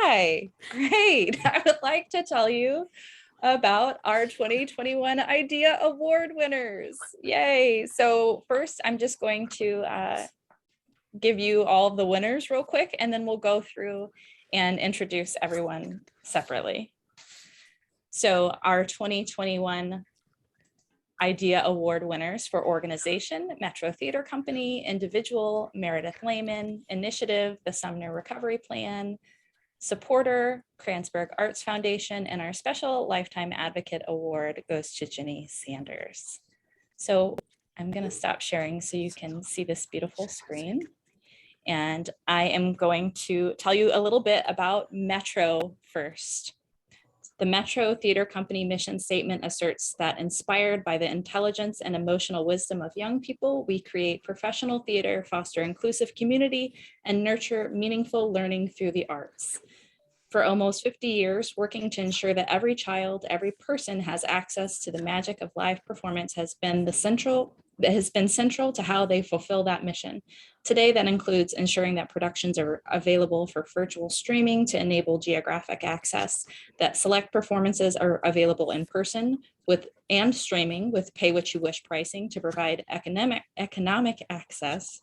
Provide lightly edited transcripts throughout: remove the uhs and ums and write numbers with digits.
Hi, great. I would like to tell you about our 2021 Idea Award winners. Yay. So first, I'm just going to give you all the winners real quick, and then we'll go through and introduce everyone separately. So our 2021 Idea Award winners for organization, Metro Theater Company; individual, Meredith Lehman; initiative, the Sumner Recovery Plan; supporter, Kranzberg Arts Foundation; and our special Lifetime Advocate Award goes to Ginny Sanders. So I'm going to stop sharing so you can see this beautiful screen. And I am going to tell you a little bit about Metro first. The Metro Theater Company mission statement asserts that, inspired by the intelligence and emotional wisdom of young people, we create professional theater, foster inclusive community, and nurture meaningful learning through the arts. For almost 50 years, working to ensure that every child, every person has access to the magic of live performance has been central to how they fulfill that mission. Today, that includes ensuring that productions are available for virtual streaming to enable geographic access, that select performances are available in person and streaming with pay-what-you-wish pricing to provide economic access,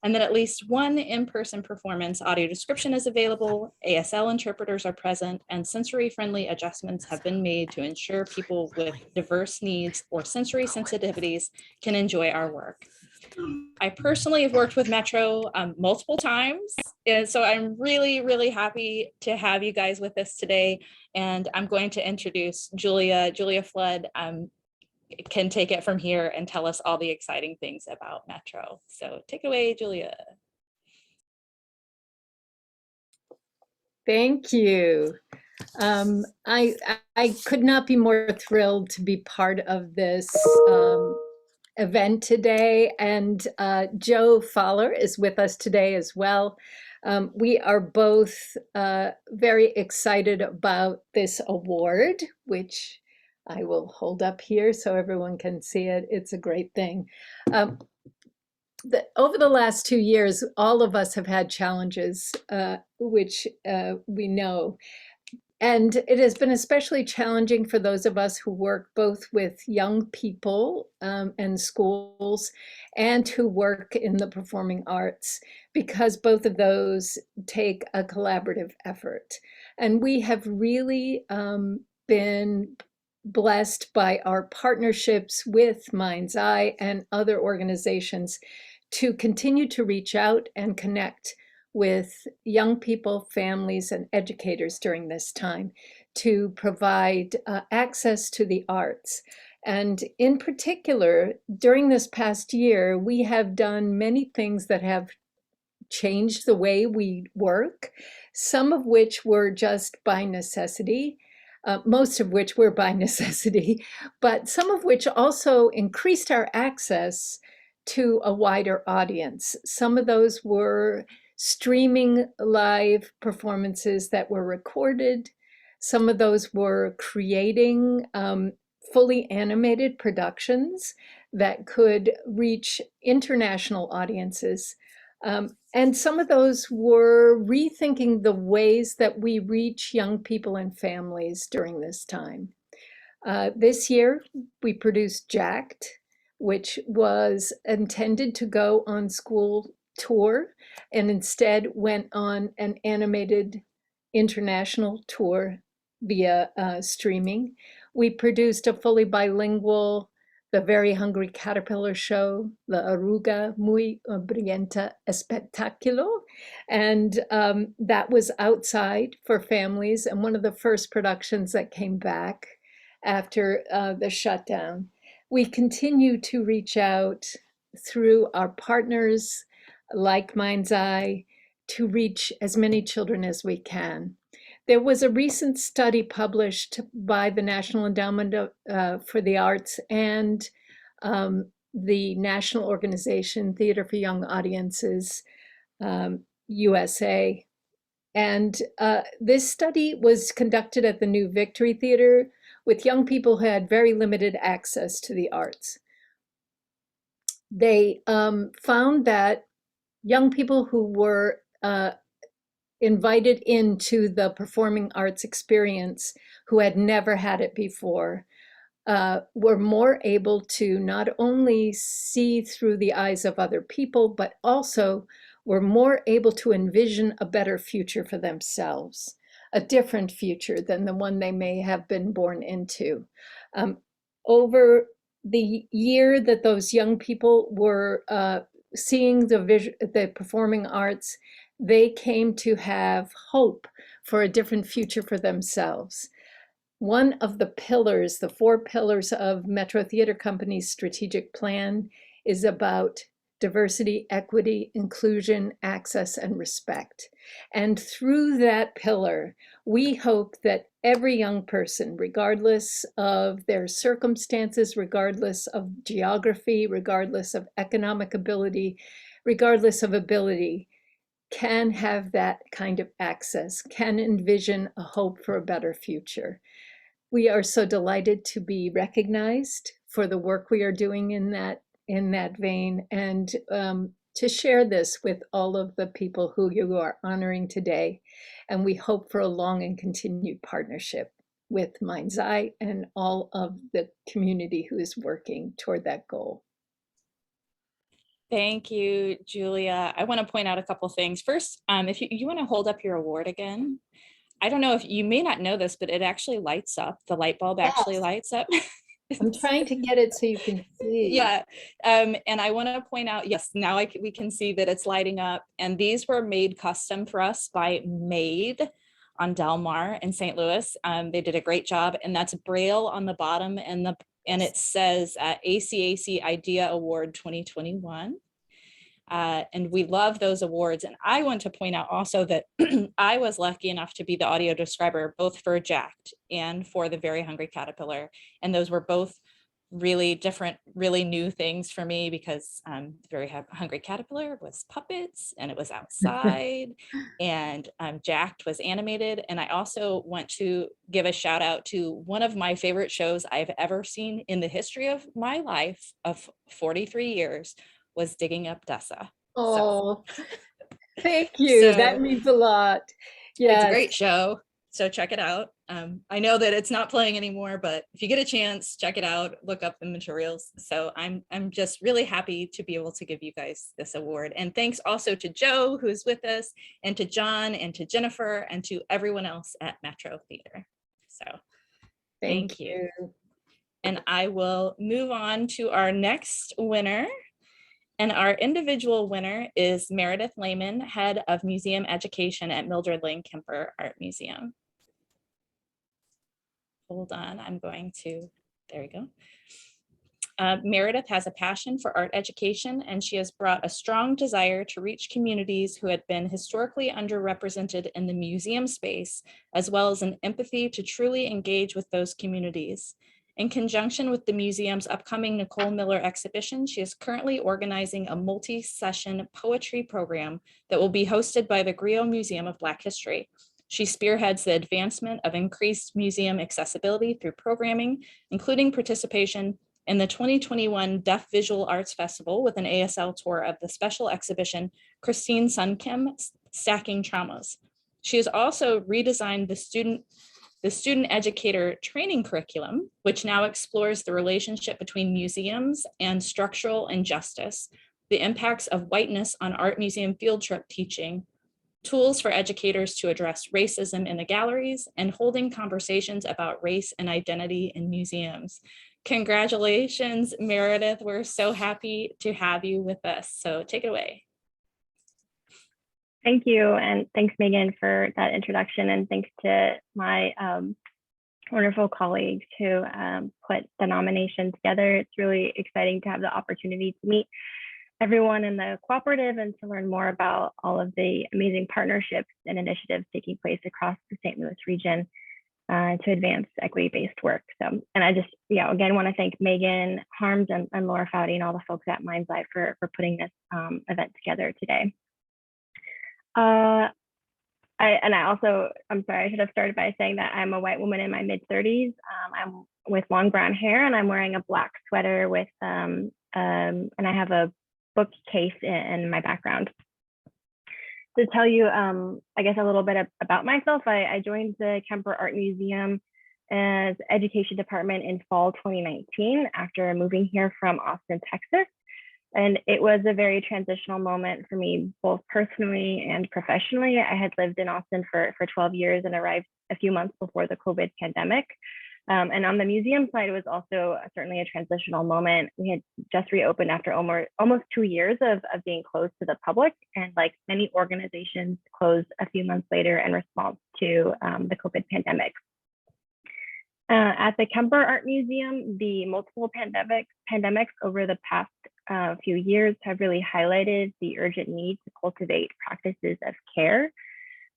and that at least one in-person performance audio description is available, ASL interpreters are present, and sensory-friendly adjustments have been made to ensure people with diverse needs or sensory sensitivities can enjoy our work. I personally have worked with Metro multiple times, and so I'm really, really happy to have you guys with us today. And I'm going to introduce Julia Flood. Can take it from here and tell us all the exciting things about Metro. So take it away, Julia. Thank you. I could not be more thrilled to be part of this event today. And Joe Fowler is with us today as well. We are both very excited about this award, which I will hold up here so everyone can see it. It's a great thing. Over the last 2 years, all of us have had challenges, which we know. And it has been especially challenging for those of us who work both with young people and schools and who work in the performing arts, because both of those take a collaborative effort. And we have really been blessed by our partnerships with MindsEye and other organizations to continue to reach out and connect with young people, families, and educators during this time to provide access to the arts. And in particular, during this past year, we have done many things that have changed the way we work, some of which were just by necessity, most of which were by necessity, but some of which also increased our access to a wider audience. Some of those were streaming live performances that were recorded. Some of those were creating fully animated productions that could reach international audiences. And some of those were rethinking the ways that we reach young people and families during this time. This year, we produced Jacked, which was intended to go on school tour and instead went on an animated international tour via streaming. We produced a fully bilingual The Very Hungry Caterpillar Show, La Aruga Muy Brillante Espectáculo, and that was outside for families and one of the first productions that came back after the shutdown. We continue to reach out through our partners like MindsEye to reach as many children as we can. There was a recent study published by the National Endowment for the Arts and the National Organization Theater for Young Audiences, USA. And this study was conducted at the New Victory Theater with young people who had very limited access to the arts. They found that young people who were invited into the performing arts experience who had never had it before were more able to not only see through the eyes of other people, but also were more able to envision a better future for themselves, a different future than the one they may have been born into. Over the year that those young people were seeing the performing arts, they came to have hope for a different future for themselves. One of the pillars, the 4 pillars of Metro Theater Company's strategic plan is about diversity, equity, inclusion, access, and respect. And through that pillar, we hope that every young person, regardless of their circumstances, regardless of geography, regardless of economic ability, regardless of ability, can have that kind of access, can envision a hope for a better future. We are so delighted to be recognized for the work we are doing in that vein, and to share this with all of the people who you are honoring today. And we hope for a long and continued partnership with MindsEye and all of the community who is working toward that goal. Thank you, Julia. I want to point out a couple things. First, if you want to hold up your award again. I don't know if you may not know this, but it actually lights up. The light bulb actually lights up. I'm trying to get it so you can see. Yeah, and I want to point out, yes, now we can see that it's lighting up. And these were made custom for us by Made on Del Mar in St. Louis. They did a great job, and that's Braille on the bottom, and it says ACAC Idea Award 2021. And we love those awards. And I want to point out also that I was lucky enough to be the audio describer, both for Jacked and for The Very Hungry Caterpillar. And those were both really different, really new things for me, because The Very Hungry Caterpillar was puppets and it was outside, and Jacked was animated. And I also want to give a shout out to one of my favorite shows I've ever seen in the history of my life of 43 years, was Digging Up Dessa. Oh, thank you. That means a lot. Yeah, it's a great show, so check it out. I know that it's not playing anymore, but if you get a chance, check it out, look up the materials. So I'm just really happy to be able to give you guys this award. And thanks also to Joe, who's with us, and to John, and to Jennifer, and to everyone else at Metro Theater. So thank you. And I will move on to our next winner. And our individual winner is Meredith Lehman, Head of Museum Education at Mildred Lane Kemper Art Museum. Hold on, I'm going to, there we go. Meredith has a passion for art education, and she has brought a strong desire to reach communities who had been historically underrepresented in the museum space, as well as an empathy to truly engage with those communities. In conjunction with the museum's upcoming Nicole Miller exhibition, she is currently organizing a multi-session poetry program that will be hosted by the Griot Museum of Black History. She spearheads the advancement of increased museum accessibility through programming, including participation in the 2021 Deaf Visual Arts Festival with an ASL tour of the special exhibition Christine Sunkim, Stacking Traumas. She has also redesigned the student educator training curriculum, which now explores the relationship between museums and structural injustice, the impacts of whiteness on art museum field trip teaching, tools for educators to address racism in the galleries, and holding conversations about race and identity in museums. Congratulations, Meredith. We're so happy to have you with us. So take it away. Thank you, and thanks, Megan, for that introduction, and thanks to my wonderful colleagues who put the nomination together. It's really exciting to have the opportunity to meet everyone in the cooperative and to learn more about all of the amazing partnerships and initiatives taking place across the St. Louis region to advance equity-based work. So, and I just, again, want to thank Megan Harms and Laura Foudy and all the folks at MindsEye for putting this event together today. I'm sorry, I should have started by saying that I'm a white woman in my mid-30s. I'm with long brown hair, and I'm wearing a black sweater with, and I have a bookcase in my background. to tell you, I guess, a little bit about myself, I joined the Kemper Art Museum as education department in fall 2019 after moving here from Austin, Texas. And it was a very transitional moment for me, both personally and professionally. I had lived in Austin for 12 years and arrived a few months before the COVID pandemic. And on the museum side, it was also certainly a transitional moment. We had just reopened after almost 2 years of being closed to the public, and like many organizations closed a few months later in response to the COVID pandemic. At the Kemper Art Museum, the multiple pandemics over the past few years have really highlighted the urgent need to cultivate practices of care,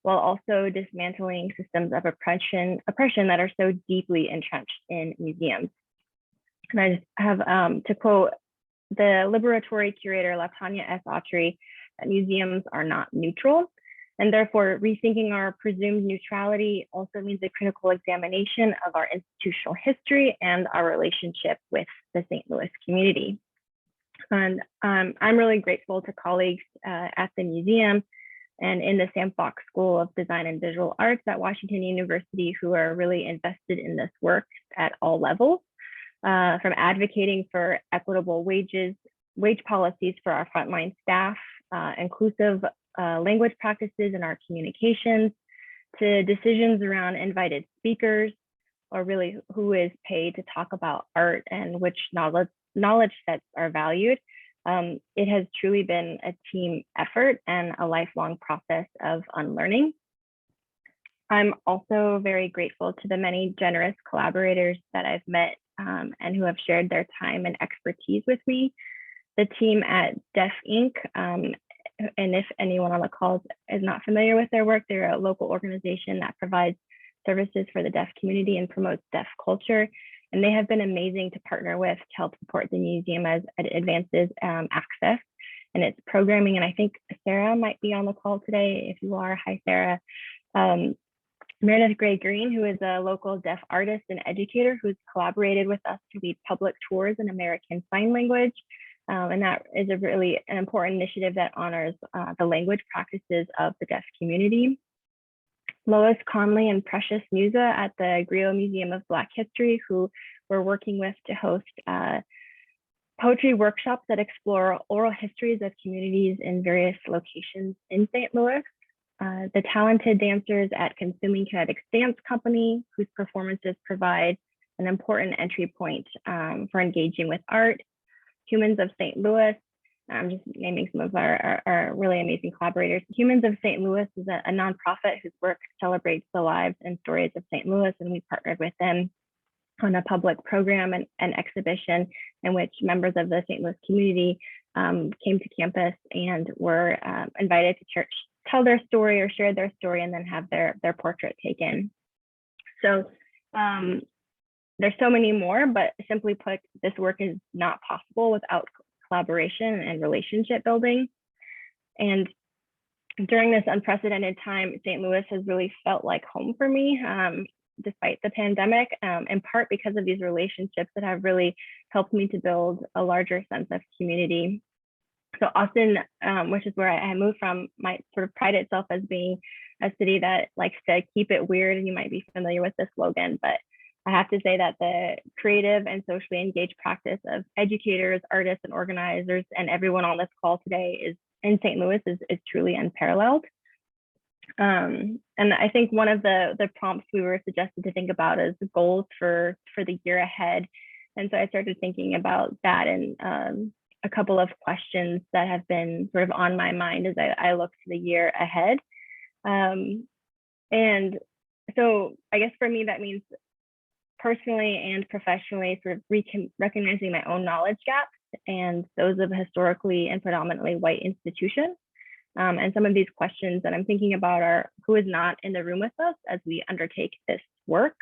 while also dismantling systems of oppression that are so deeply entrenched in museums. And I just have to quote the liberatory curator, Latanya S. Autry, that museums are not neutral, and therefore rethinking our presumed neutrality also means a critical examination of our institutional history and our relationship with the St. Louis community. And I'm really grateful to colleagues at the museum and in the Sac and Fox School of Design and Visual Arts at Washington University, who are really invested in this work at all levels, from advocating for equitable wage policies for our frontline staff, inclusive language practices in our communications, to decisions around invited speakers, or really who is paid to talk about art and which knowledge sets are valued. It has truly been a team effort and a lifelong process of unlearning. I'm also very grateful to the many generous collaborators that I've met and who have shared their time and expertise with me. The team at Deaf Inc., and if anyone on the call is not familiar with their work, they're a local organization that provides services for the deaf community and promotes deaf culture. And they have been amazing to partner with to help support the museum as it advances access and its programming. And I think Sarah might be on the call today. If you are, hi, Sarah. Meredith Gray-Green, who is a local deaf artist and educator who's collaborated with us to lead public tours in American Sign Language. And that is an important initiative that honors the language practices of the deaf community. Lois Conley and Precious Musa at the Griot Museum of Black History, who we're working with to host poetry workshops that explore oral histories of communities in various locations in St. Louis. The talented dancers at Consuming Kinetics Dance Company, whose performances provide an important entry point for engaging with art. Humans of St. Louis, I'm just naming some of our really amazing collaborators. Humans of St. Louis is a nonprofit whose work celebrates the lives and stories of St. Louis, and we partnered with them on a public program and exhibition in which members of the St. Louis community came to campus and were invited to tell their story or share their story and then have their portrait taken. So there's so many more, but simply put, this work is not possible without collaboration and relationship building. And during this unprecedented time, St. Louis has really felt like home for me, despite the pandemic, in part because of these relationships that have really helped me to build a larger sense of community. So Austin, which is where I moved from, might sort of pride itself as being a city that likes to keep it weird, and you might be familiar with this slogan, but I have to say that the creative and socially engaged practice of educators, artists, and organizers, and everyone on this call today is in St. Louis is truly unparalleled. And I think one of the prompts we were suggested to think about is goals for the year ahead. And so I started thinking about that and a couple of questions that have been sort of on my mind as I look to the year ahead. And so I guess for me, that means personally and professionally sort of recognizing my own knowledge gaps and those of historically and predominantly white institutions. And some of these questions that I'm thinking about are who is not in the room with us as we undertake this work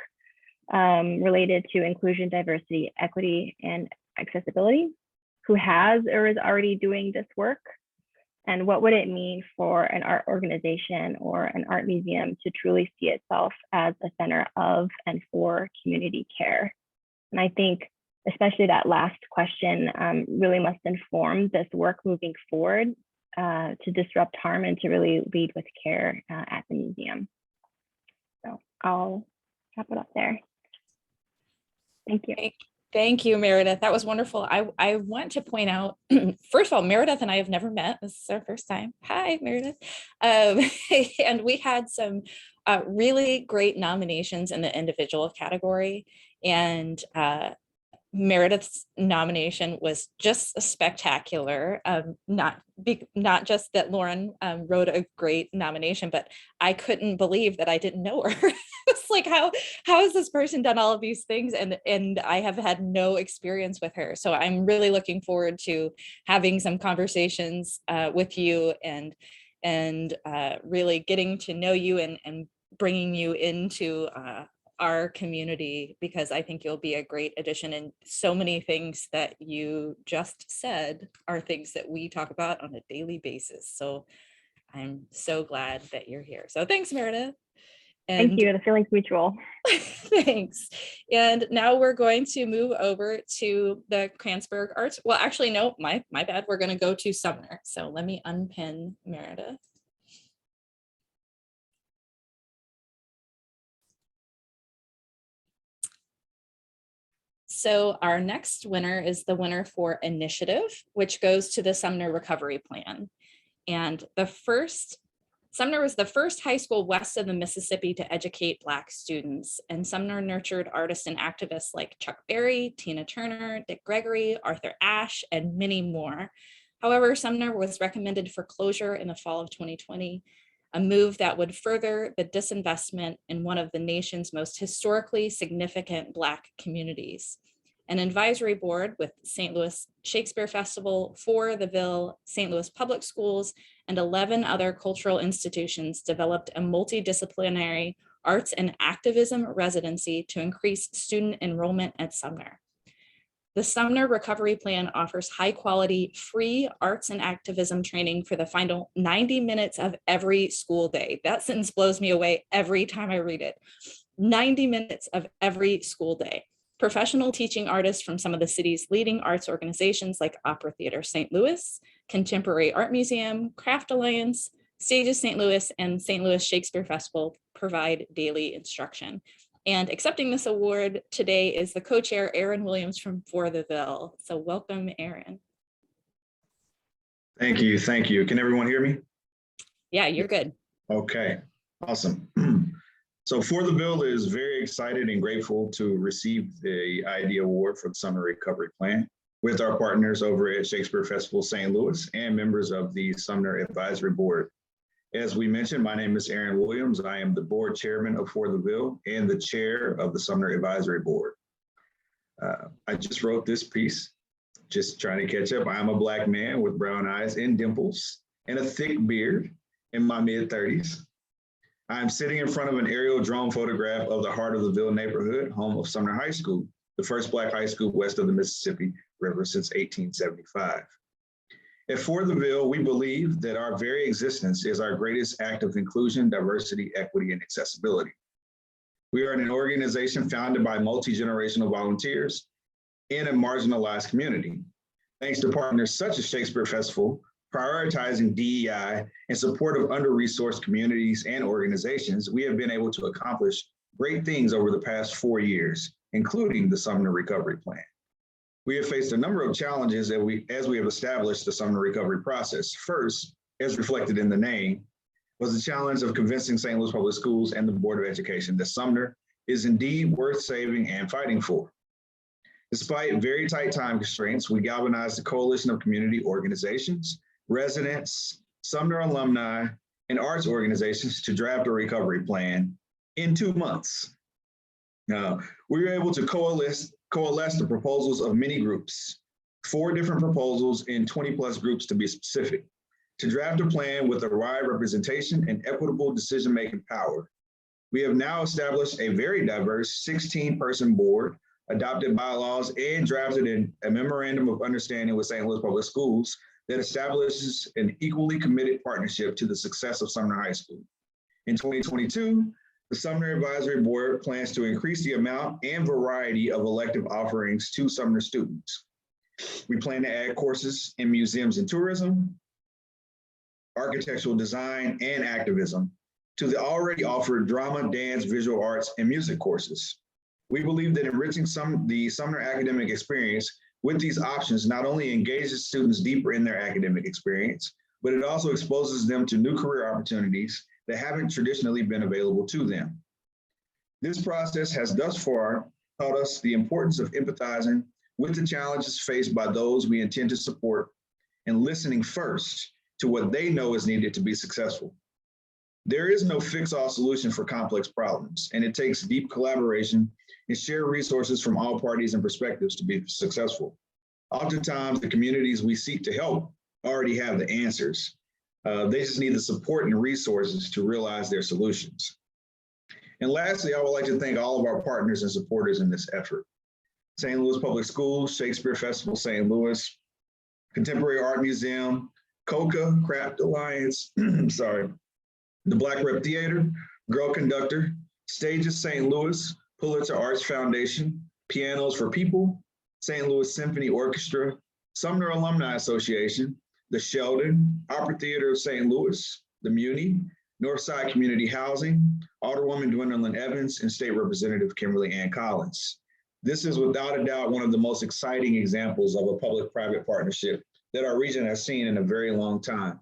related to inclusion, diversity, equity, and accessibility, who has or is already doing this work, and what would it mean for an art organization or an art museum to truly see itself as a center of and for community care? And I think especially that last question really must inform this work moving forward, to disrupt harm and to really lead with care at the museum. So I'll wrap it up there. Thank you. Thank you, Meredith. That was wonderful. I want to point out, first of all, Meredith and I have never met. This is our first time. Hi, Meredith. And we had some really great nominations in the individual category. And Meredith's nomination was just spectacular. Not just that Lauren wrote a great nomination, but I couldn't believe that I didn't know her. It's like, how has this person done all of these things? And I have had no experience with her. So I'm really looking forward to having some conversations with you and really getting to know you and bringing you into our community, because I think you'll be a great addition. And so many things that you just said are things that we talk about on a daily basis. So I'm so glad that you're here. So thanks, Meredith. And thank you. The feeling's mutual. thanks. And now we're going to move over to the Kranzberg Arts. Well, actually, no, my bad. We're going to go to Sumner. So let me unpin Meredith. So our next winner is the winner for Initiative, which goes to the Sumner Recovery Plan. And Sumner was the first high school west of the Mississippi to educate Black students. And Sumner nurtured artists and activists like Chuck Berry, Tina Turner, Dick Gregory, Arthur Ashe, and many more. However, Sumner was recommended for closure in the fall of 2020, a move that would further the disinvestment in one of the nation's most historically significant Black communities. An advisory board with St. Louis Shakespeare Festival, For the Ville, St. Louis Public Schools, and 11 other cultural institutions developed a multidisciplinary arts and activism residency to increase student enrollment at Sumner. The Sumner Recovery Plan offers high-quality, free arts and activism training for the final 90 minutes of every school day. That sentence blows me away every time I read it. 90 minutes of every school day. Professional teaching artists from some of the city's leading arts organizations like Opera Theater St. Louis, Contemporary Art Museum, Craft Alliance, Stages St. Louis, and St. Louis Shakespeare Festival provide daily instruction. And accepting this award today is the co-chair, Aaron Williams from For the Ville. So welcome, Aaron. Thank you. Thank you. Can everyone hear me? Yeah, you're good. Okay, awesome. So For the Ville is very excited and grateful to receive the IDEA Award for the Sumner Recovery Plan with our partners over at Shakespeare Festival St. Louis and members of the Sumner Advisory Board. As we mentioned, my name is Aaron Williams. I am the board chairman of For the Ville and the chair of the Sumner Advisory Board. I just wrote this piece, just trying to catch up. I'm a Black man with brown eyes and dimples and a thick beard in my mid-30s. I'm sitting in front of an aerial drone photograph of the heart of the Ville neighborhood, home of Sumner High School, the first Black high school west of the Mississippi River since 1875. At For the Ville, we believe that our very existence is our greatest act of inclusion, diversity, equity, and accessibility. We are an organization founded by multi-generational volunteers in a marginalized community. Thanks to partners such as Shakespeare Festival, prioritizing DEI in support of under-resourced communities and organizations, we have been able to accomplish great things over the past 4 years, including the Sumner Recovery Plan. We have faced a number of challenges as we have established the Sumner recovery process. First, as reflected in the name, was the challenge of convincing St. Louis Public Schools and the Board of Education that Sumner is indeed worth saving and fighting for. Despite very tight time constraints, we galvanized a coalition of community organizations, residents, Sumner alumni, and arts organizations to draft a recovery plan in 2 months. We were able to coalesce the proposals of many groups, 4 different proposals in 20+ groups to be specific, to draft a plan with a wide representation and equitable decision-making power. We have now established a very diverse 16-person board, adopted bylaws, and drafted a memorandum of understanding with St. Louis Public Schools that establishes an equally committed partnership to the success of Sumner High School. In 2022, the Sumner Advisory Board plans to increase the amount and variety of elective offerings to Sumner students. We plan to add courses in museums and tourism, architectural design, and activism, to the already offered drama, dance, visual arts, and music courses. We believe that enriching the Sumner academic experience with these options not only engages students deeper in their academic experience, but it also exposes them to new career opportunities that haven't traditionally been available to them. This process has thus far taught us the importance of empathizing with the challenges faced by those we intend to support and listening first to what they know is needed to be successful. There is no fix-all solution for complex problems, and it takes deep collaboration and shared resources from all parties and perspectives to be successful. Oftentimes, the communities we seek to help already have the answers. They just need the support and resources to realize their solutions. And lastly, I would like to thank all of our partners and supporters in this effort. St. Louis Public Schools, Shakespeare Festival St. Louis, Contemporary Art Museum, COCA, Craft Alliance, sorry, the Black Rep Theater, Girl Conductor, Stages St. Louis, Pulitzer Arts Foundation, Pianos for People, St. Louis Symphony Orchestra, Sumner Alumni Association, the Sheldon, Opera Theater of St. Louis, the Muni, Northside Community Housing, Alderwoman Gwendolyn Evans, and State Representative Kimberly Ann Collins. This is without a doubt one of the most exciting examples of a public-private partnership that our region has seen in a very long time.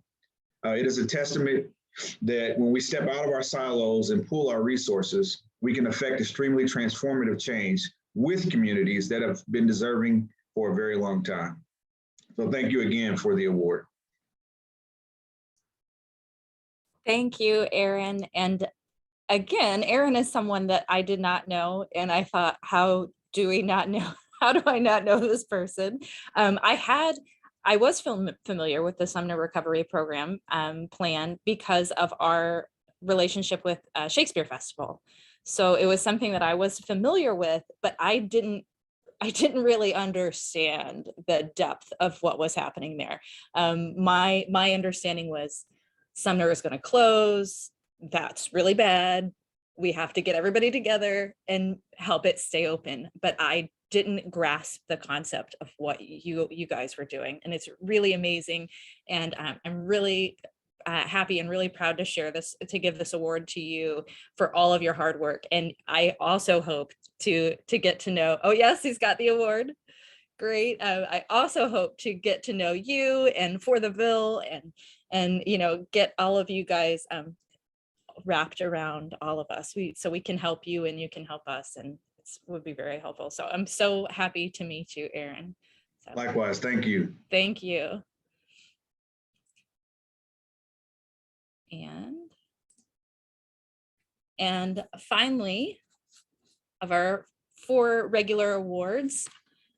It is a testament that when we step out of our silos and pool our resources, we can affect extremely transformative change with communities that have been deserving for a very long time. So thank you again for the award. Thank you, Aaron. And again, Aaron is someone that I did not know. And I thought, how do we not know? How do I not know this person? I was familiar with the Sumner Recovery Program plan because of our relationship with Shakespeare Festival. So it was something that I was familiar with, but I didn't really understand the depth of what was happening there. My understanding was Sumner is going to close. That's really bad. We have to get everybody together and help it stay open. But I didn't grasp the concept of what you guys were doing. And it's really amazing. And I'm really happy and really proud to share this, to give this award to you for all of your hard work. And I also hope to get to know, oh yes, he's got the award. Great. I also hope to get to know you and For the Bill and get all of you guys wrapped around all of us. So we can help you and you can help us, and it would be very helpful. So I'm so happy to meet you, Aaron. So, likewise, thank you. Thank you. And finally, of our 4 regular awards,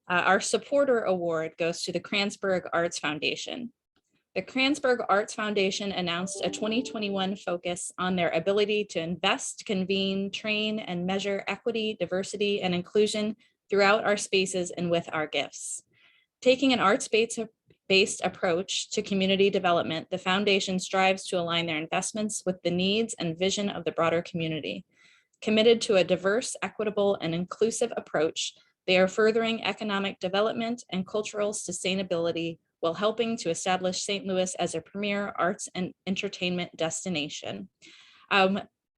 our supporter award goes to the Kranzberg Arts Foundation. The Kranzberg Arts Foundation announced a 2021 focus on their ability to invest, convene, train, and measure equity, diversity, and inclusion throughout our spaces and with our gifts. Taking an arts-based approach to community development, the foundation strives to align their investments with the needs and vision of the broader community. Committed to a diverse, equitable, and inclusive approach, they are furthering economic development and cultural sustainability while helping to establish St. Louis as a premier arts and entertainment destination.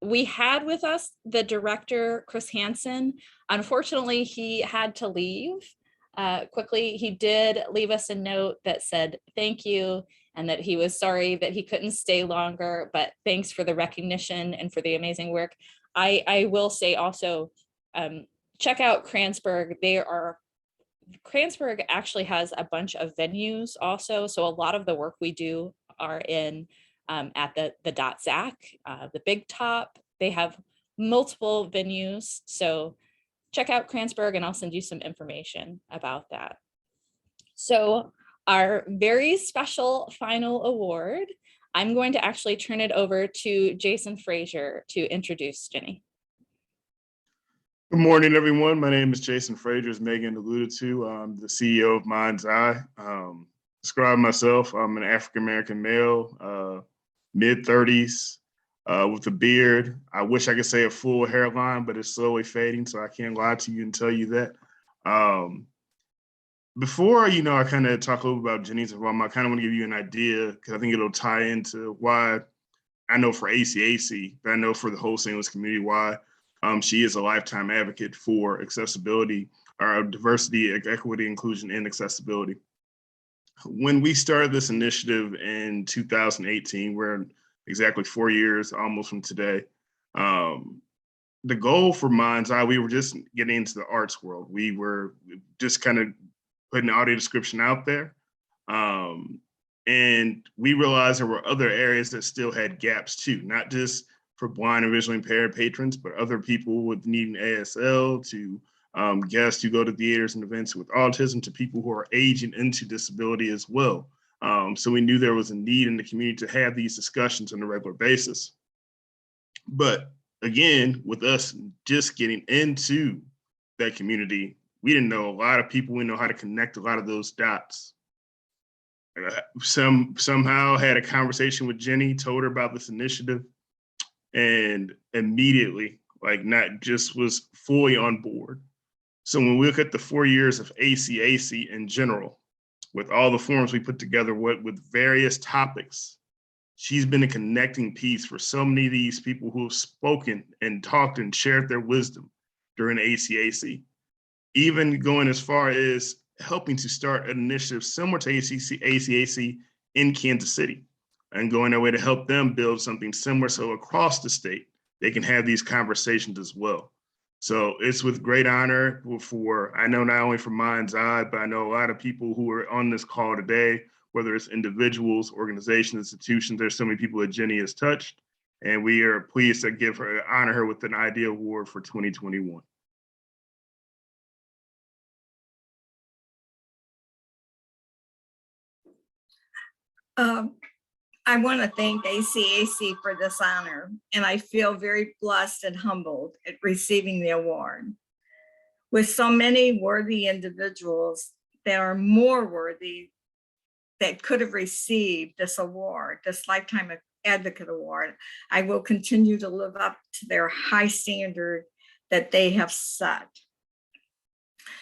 We had with us the director, Chris Hansen. Unfortunately, he had to leave quickly. He did leave us a note that said thank you and that he was sorry that he couldn't stay longer, but thanks for the recognition and for the amazing work. I will say also, check out Kranzberg. Kranzberg actually has a bunch of venues also. So a lot of the work we do are in at the .Zac, the Big Top. They have multiple venues. So check out Kranzberg and I'll send you some information about that. So our very special final award, I'm going to actually turn it over to Jason Frazier to introduce Ginny. Good morning, everyone. My name is Jason Frazier, as Megan alluded to. I'm the CEO of MindsEye. Describe myself, I'm an African-American male, mid-30s, with a beard. I wish I could say a full hairline, but it's slowly fading, so I can't lie to you and tell you that. before, I kind of talk a little about Ginny's involvement, I kind of want to give you an idea, because I think it'll tie into why I know for ACAC, but I know for the whole St. Louis community, why she is a lifetime advocate for accessibility, or diversity, equity, inclusion, and accessibility. When we started this initiative in 2018, we're exactly 4 years almost from today. The goal for MindsEye, we were just getting into the arts world. We were just kind of putting the audio description out there. And we realized there were other areas that still had gaps too, not just for blind and visually impaired patrons, but other people with needing ASL, to guests who go to theaters and events with autism, to people who are aging into disability as well. So we knew there was a need in the community to have these discussions on a regular basis. But again, with us just getting into that community, we didn't know a lot of people. We know how to connect a lot of those dots. Somehow had a conversation with Ginny, told her about this initiative, and immediately, not just was fully on board. So when we look at the 4 years of ACAC in general, with all the forums we put together with various topics, she's been a connecting piece for so many of these people who have spoken and talked and shared their wisdom during ACAC, even going as far as helping to start an initiative similar to ACAC in Kansas City, and going their way to help them build something similar, so across the state, they can have these conversations as well. So it's with great honor I know not only for MindsEye, but I know a lot of people who are on this call today, whether it's individuals, organizations, institutions. There's so many people that Ginny has touched, and we are pleased to honor her with an IDEA Award for 2021. I want to thank ACAC for this honor, and I feel very blessed and humbled at receiving the award. With so many worthy individuals that are more worthy that could have received this award, this Lifetime Advocate Award, I will continue to live up to their high standard that they have set.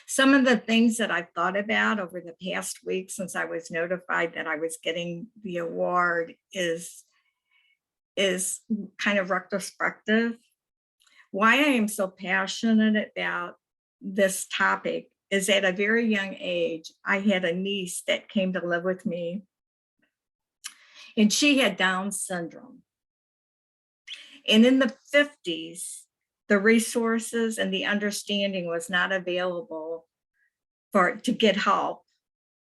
Some of the things that I've thought about over the past week since I was notified that I was getting the award is kind of retrospective. Why I am so passionate about this topic is at a very young age, I had a niece that came to live with me, and she had Down syndrome. And in the 50s, the resources and the understanding was not available to get help.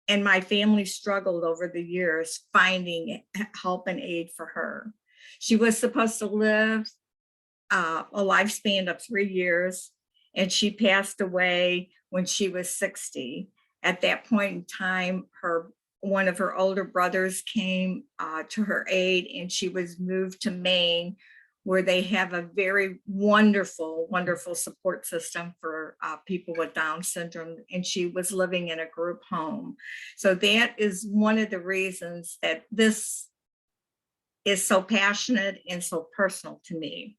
And my family struggled over the years finding help and aid for her. She was supposed to live a lifespan of 3 years, and she passed away when she was 60. At that point in time, one of her older brothers came to her aid, and she was moved to Maine, where they have a very wonderful, wonderful support system for people with Down syndrome. And she was living in a group home. So that is one of the reasons that this is so passionate and so personal to me.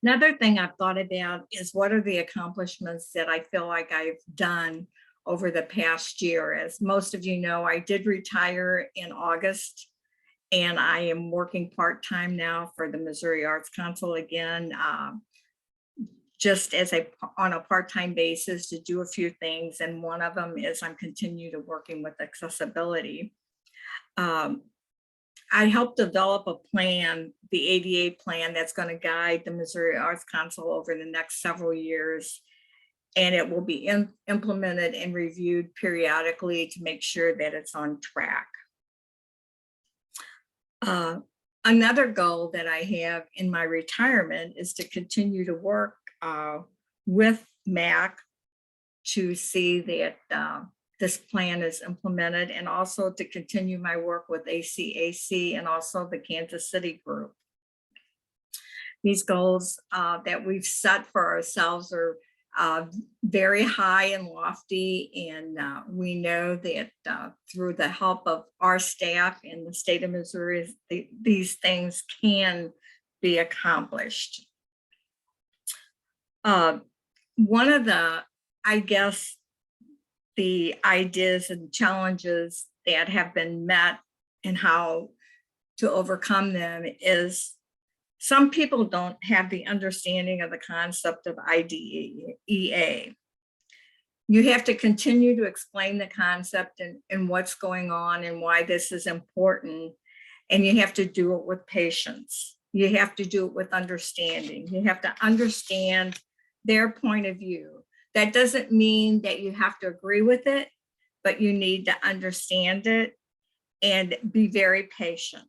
Another thing I've thought about is what are the accomplishments that I feel like I've done over the past year. As most of you know, I did retire in August, and I am working part-time now for the Missouri Arts Council again, just on a part-time basis to do a few things. And one of them is I'm continuing to working with accessibility. I helped develop a plan, the ADA plan, that's going to guide the Missouri Arts Council over the next several years. And it will be implemented and reviewed periodically to make sure that it's on track. Another goal that I have in my retirement is to continue to work with MAC to see that this plan is implemented, and also to continue my work with ACAC and also the Kansas City group. These goals that we've set for ourselves are very high and lofty, and we know that through the help of our staff in the state of Missouri, these things can be accomplished. One of the, I guess, the ideas and challenges that have been met and how to overcome them is some people don't have the understanding of the concept of IDEA. You have to continue to explain the concept and what's going on and why this is important. And you have to do it with patience. You have to do it with understanding. You have to understand their point of view. That doesn't mean that you have to agree with it, but you need to understand it and be very patient.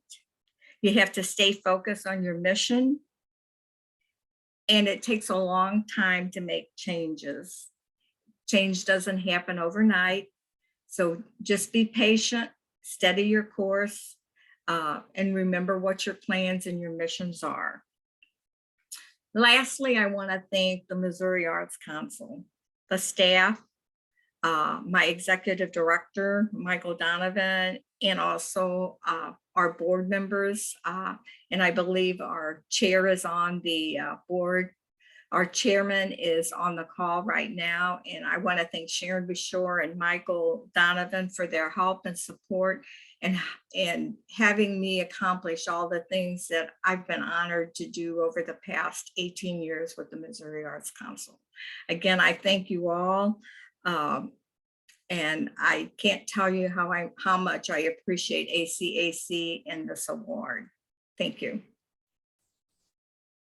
You have to stay focused on your mission. And it takes a long time to make changes. Change doesn't happen overnight. So just be patient, steady your course, and remember what your plans and your missions are. Lastly, I want to thank the Missouri Arts Council, the staff, my executive director, Michael Donovan, and also our board members. And I believe our chair is on the board. Our chairman is on the call right now. And I want to thank Sharon Beshore and Michael Donovan for their help and support and having me accomplish all the things that I've been honored to do over the past 18 years with the Missouri Arts Council. Again, I thank you all. And I can't tell you how much I appreciate ACAC and this award. Thank you.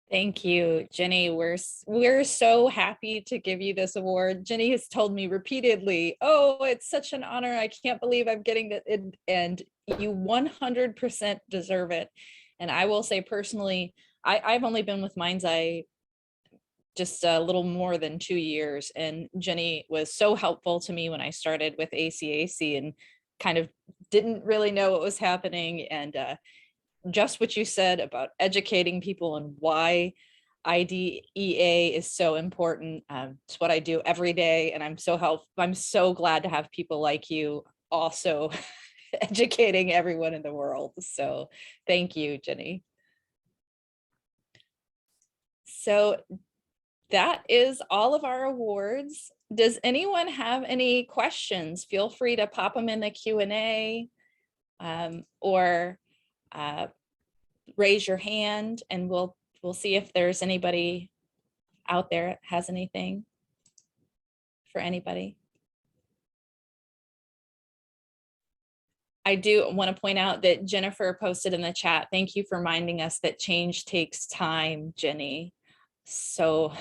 Thank you, Ginny. We're so happy to give you this award. Ginny has told me repeatedly, oh, it's such an honor. I can't believe I'm getting it. And you 100% deserve it. And I will say personally, I've only been with MindsEye just a little more than 2 years. And Ginny was so helpful to me when I started with ACAC and kind of didn't really know what was happening. And just what you said about educating people and why IDEA is so important. It's what I do every day. And I'm so glad to have people like you also educating everyone in the world. So thank you, Ginny. So that is all of our awards. Does anyone have any questions? Feel free to pop them in the Q&A or raise your hand and we'll see if there's anybody out there that has anything for anybody. I do want to point out that Jennifer posted in the chat, thank you for reminding us that change takes time, Ginny. So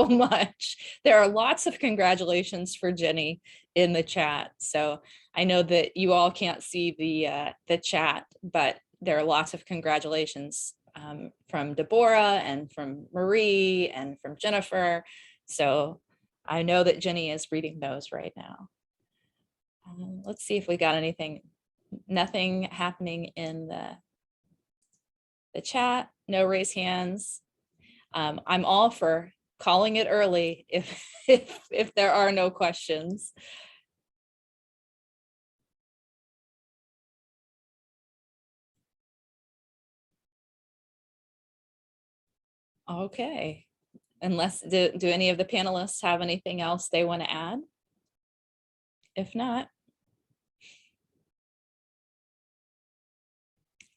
much. There are lots of congratulations for Ginny in the chat. So I know that you all can't see the chat, but there are lots of congratulations from Deborah and from Marie and from Jennifer. So I know that Ginny is reading those right now. Let's see if we got anything. Nothing happening in the chat. No raise hands. I'm all for calling it early if there are no questions. Okay, unless do any of the panelists have anything else they want to add? If not,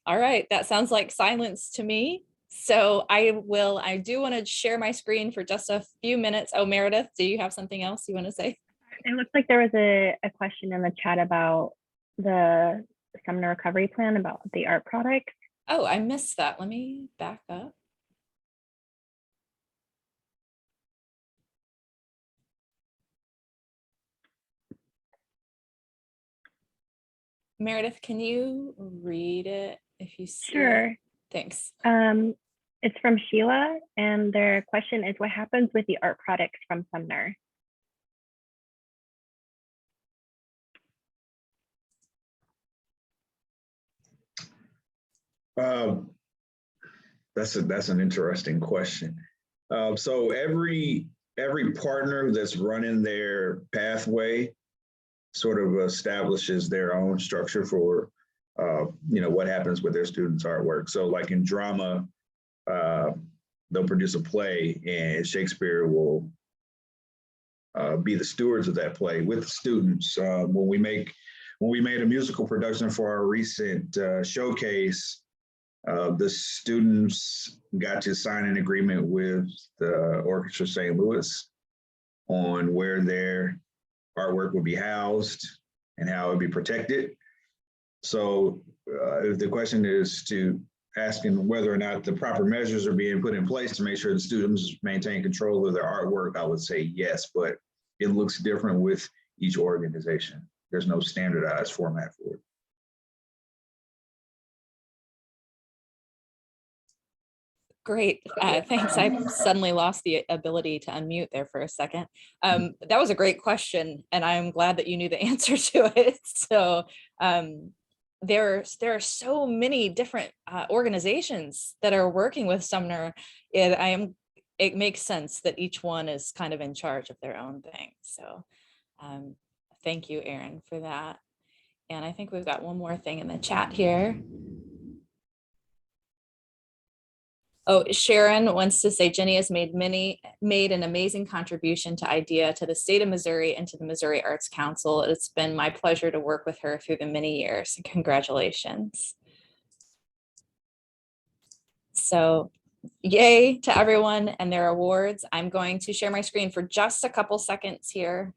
all right, that sounds like silence to me. So I do want to share my screen for just a few minutes. Oh, Meredith, do you have something else you want to say? It looks like there was a question in the chat about the Sumner recovery plan, about the art product. Oh, I missed that. Let me back up. Meredith, can you read it if you see Sure. it? Thanks. It's from Sheila, and their question is, what happens with the art products from Sumner? That's an interesting question. So every partner that's running their pathway sort of establishes their own structure for what happens with their students' artwork. So like in drama, they'll produce a play and Shakespeare will be the stewards of that play with the students. When we made a musical production for our recent showcase, the students got to sign an agreement with the Orchestra St. Louis on where their artwork would be housed and how it would be protected. So if the question is to asking whether or not the proper measures are being put in place to make sure the students maintain control of their artwork, I would say yes, but it looks different with each organization. There's no standardized format for it. Great, thanks. I suddenly lost the ability to unmute there for a second. That was a great question, and I'm glad that you knew the answer to it. So there are so many different organizations that are working with Sumner. It makes sense that each one is kind of in charge of their own thing. So thank you, Erin, for that. And I think we've got one more thing in the chat here. Oh, Sharon wants to say Ginny has made an amazing contribution to IDEA, to the state of Missouri, and to the Missouri Arts Council. It's been my pleasure to work with her through the many years. Congratulations. So yay to everyone and their awards. I'm going to share my screen for just a couple seconds here.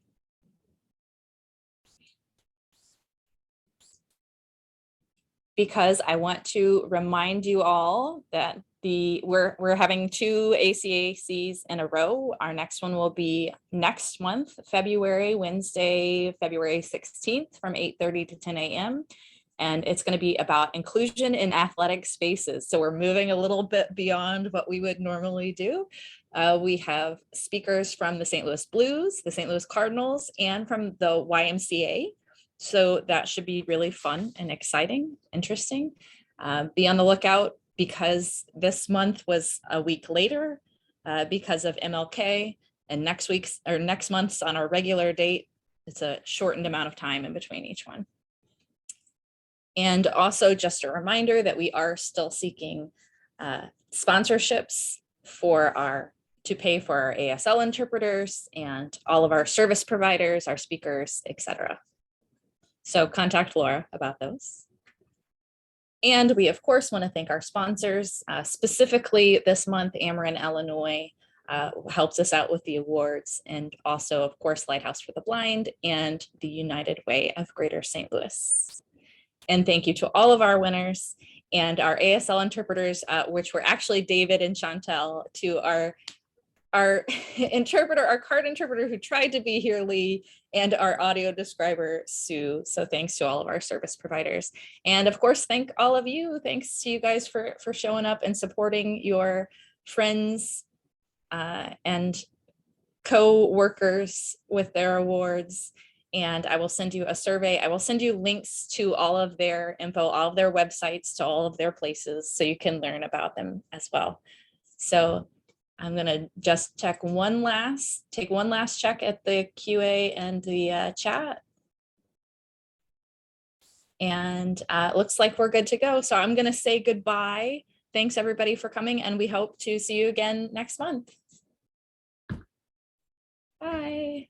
Because I want to remind you all that we're having 2 ACACs in a row. Our next one will be next month, Wednesday, February 16th from 8:30 to 10 a.m. And it's going to be about inclusion in athletic spaces. So we're moving a little bit beyond what we would normally do. We have speakers from the St. Louis Blues, the St. Louis Cardinals, and from the YMCA. So that should be really fun and exciting, interesting. Be on the lookout, because this month was a week later because of MLK, and next month's on our regular date. It's a shortened amount of time in between each one. And also just a reminder that we are still seeking sponsorships to pay for our ASL interpreters and all of our service providers, our speakers, etc. So contact Laura about those. And we, of course, want to thank our sponsors. Specifically this month, Ameren, Illinois helps us out with the awards, and also, of course, Lighthouse for the Blind and the United Way of Greater St. Louis. And thank you to all of our winners and our ASL interpreters, which were actually David and Chantel, to our interpreter, our card interpreter who tried to be here, Lee, and our audio describer, Sue. So thanks to all of our service providers. And of course, thank all of you. Thanks to you guys for showing up and supporting your friends and co-workers with their awards. And I will send you a survey. I will send you links to all of their info, all of their websites, to all of their places, so you can learn about them as well. So I'm gonna just take one last check at the QA and the chat. And it looks like we're good to go. So I'm gonna say goodbye. Thanks everybody for coming, and we hope to see you again next month. Bye.